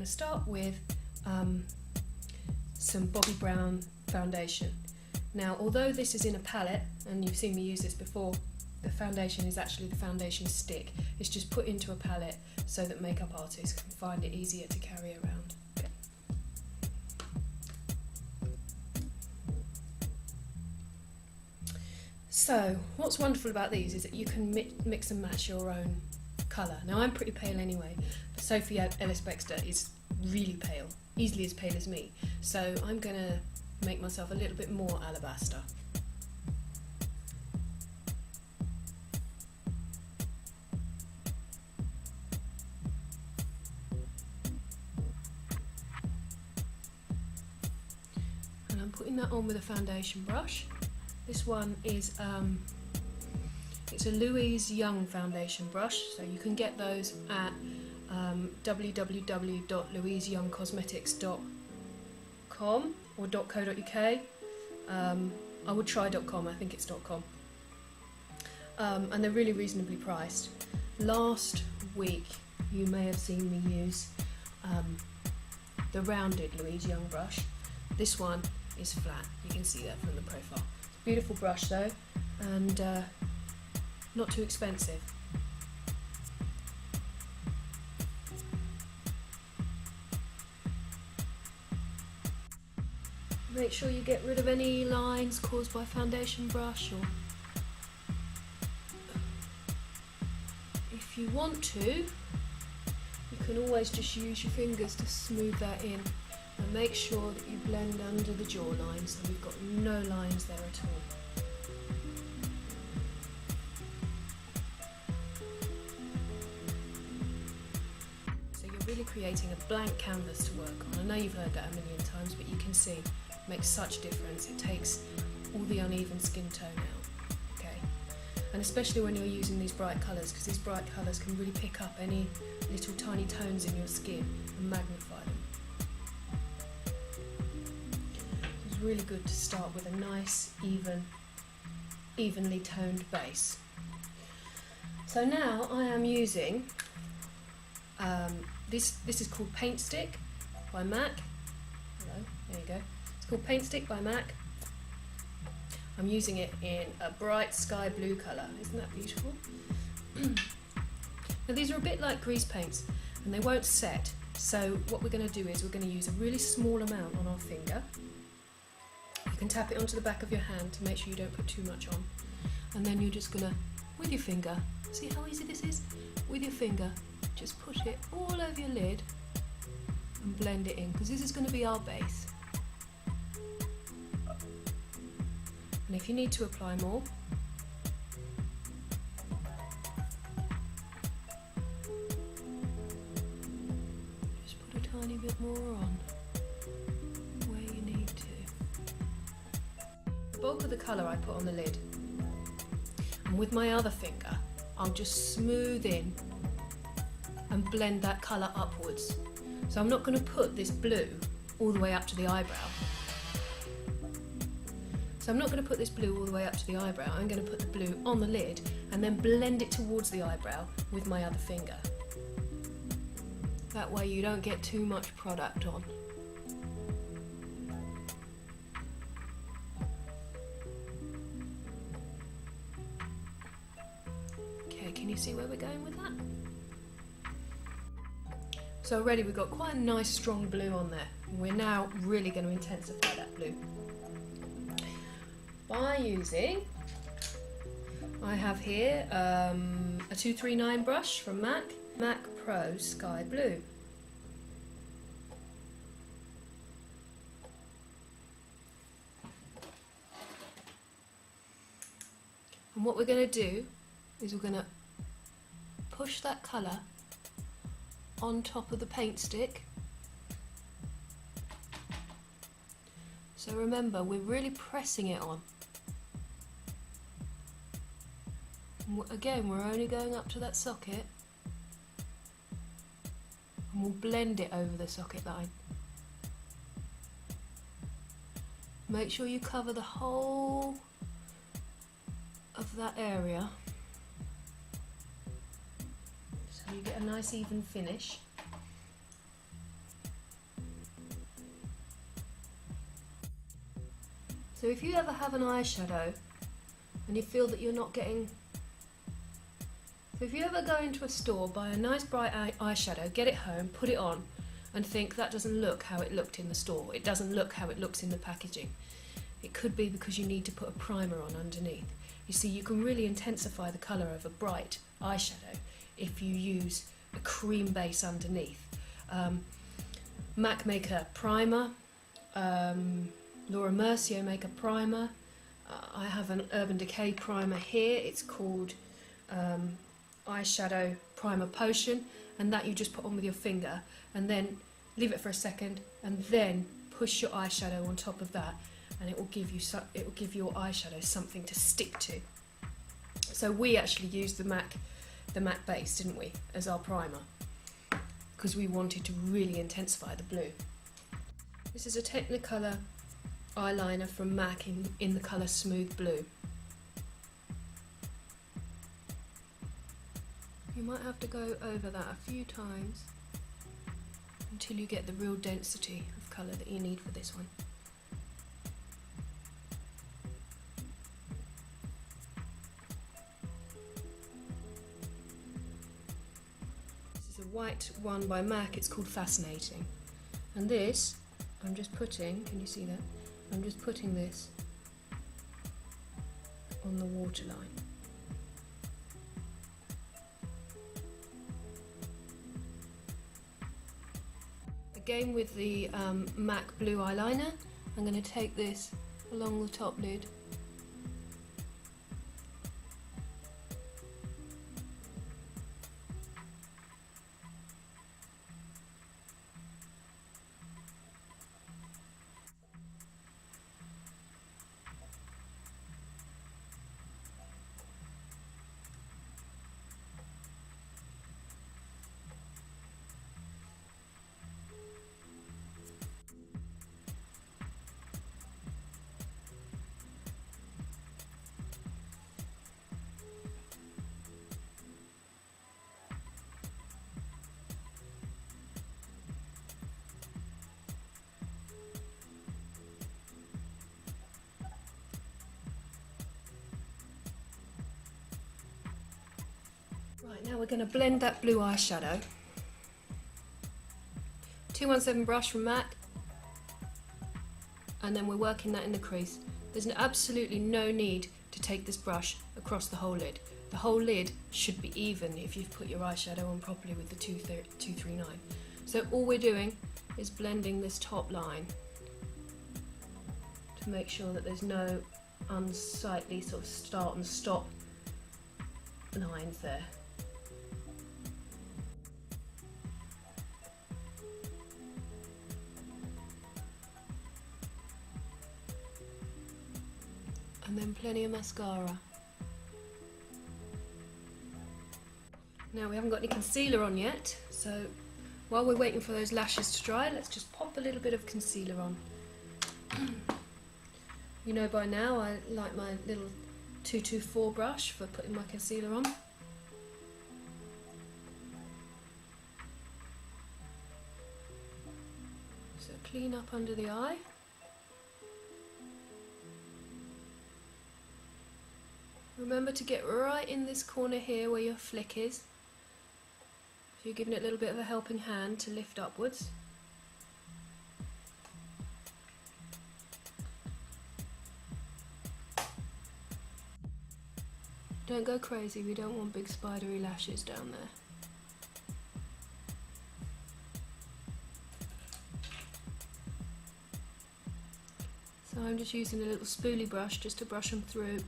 going to start with some Bobbi Brown foundation. Now, although this is in a palette, and you've seen me use this before, the foundation is actually the foundation stick. It's just put into a palette so that makeup artists can find it easier to carry around. So, what's wonderful about these is that you can mix and match your own colour. Now, I'm pretty pale anyway, but Sophie Ellis Bextor is really pale, easily as pale as me. So I'm going to make myself a little bit more alabaster. And I'm putting that on with a foundation brush. This one is it's a Louise Young foundation brush, so you can get those at www.louiseyoungcosmetics.com or .co.uk. I would try .com, I think it's .com. And they're really reasonably priced. Last week you may have seen me use the rounded Louise Young brush. This one is flat, you can see that from the profile. Beautiful brush though, and not too expensive. Make sure you get rid of any lines caused by foundation brush, or if you want to, you can always just use your fingers to smooth that in. And make sure that you blend under the jawline so we've got no lines there at all. So you're really creating a blank canvas to work on. I know you've heard that a million times, but you can see it makes such a difference. It takes all the uneven skin tone out. Okay, and especially when you're using these bright colours, because these bright colours can really pick up any little tiny tones in your skin and magnify them. Really good to start with a nice, evenly toned base. So now I am using this is called Paintstick by MAC. Hello, there you go. It's called Paintstick by MAC. I'm using it in a bright sky blue colour. Isn't that beautiful? Now these are a bit like grease paints and they won't set. So what we're going to do is we're going to use a really small amount on our finger. You can tap it onto the back of your hand to make sure you don't put too much on, and then you're just gonna, with your finger, see how easy this is? With your finger, just put it all over your lid and blend it in, because this is going to be our base. And if you need to apply more, just put a tiny bit more on. The bulk of the colour I put on the lid, and with my other finger I'll just smooth in and blend that colour upwards. So I'm not going to put this blue all the way up to the eyebrow. I'm going to put the eyebrow, I'm going to put the blue on the lid and then blend it towards the eyebrow with my other finger. That way you don't get too much product on. Can you see where we're going with that? So already we've got quite a nice strong blue on there. We're now really going to intensify that blue by using, I have here a 239 brush from MAC Pro Sky Blue. And what we're going to do is we're going to push that colour on top of the paint stick. So remember, we're really pressing it on. Again, we're only going up to that socket, and we'll blend it over the socket line. Make sure you cover the whole of that area, so you get a nice even finish. So if you ever have an eyeshadow and you feel that you're not getting... So if you ever go into a store, buy a nice bright eyeshadow, get it home, put it on, and think that doesn't look how it looked in the store, it doesn't look how it looks in the packaging, it could be because you need to put a primer on underneath. You see, you can really intensify the colour of a bright eyeshadow if you use a cream base underneath. MAC make a primer, Laura Mercier make a primer. I have an Urban Decay primer here, it's called Eyeshadow Primer Potion, and that you just put on with your finger and then leave it for a second and then push your eyeshadow on top of that, and it will give your eyeshadow something to stick to. So we actually used the MAC base, didn't we, as our primer, because we wanted to really intensify the blue. This is a Technicolor eyeliner from MAC in the colour Smooth Blue. You might have to go over that a few times until you get the real density of colour that you need for this one. This is a white one by MAC, it's called Fascinating. And this, I'm just putting, can you see that? I'm just putting this on the waterline. Again with the MAC blue eyeliner, I'm going to take this along the top lid . Right, now we're going to blend that blue eyeshadow. 217 brush from MAC, and then we're working that in the crease. There's absolutely no need to take this brush across the whole lid. The whole lid should be even if you've put your eyeshadow on properly with the 239. So all we're doing is blending this top line to make sure that there's no unsightly sort of start and stop lines there. And then plenty of mascara. Now we haven't got any concealer on yet, so while we're waiting for those lashes to dry, let's just pop a little bit of concealer on. You know by now I like my little 224 brush for putting my concealer on. So clean up under the eye. Remember to get right in this corner here where your flick is. So you're giving it a little bit of a helping hand to lift upwards. Don't go crazy, we don't want big spidery lashes down there. So I'm just using a little spoolie brush just to brush them through.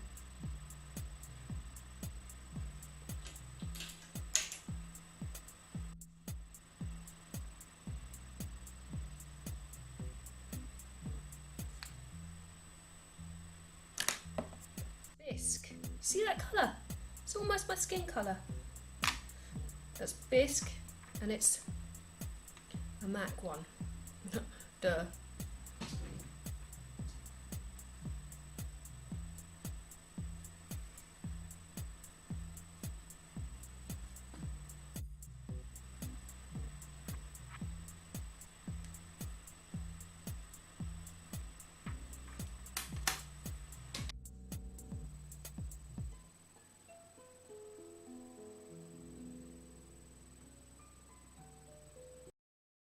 See that colour? It's almost my skin colour. That's Bisque, and it's a MAC one. Duh.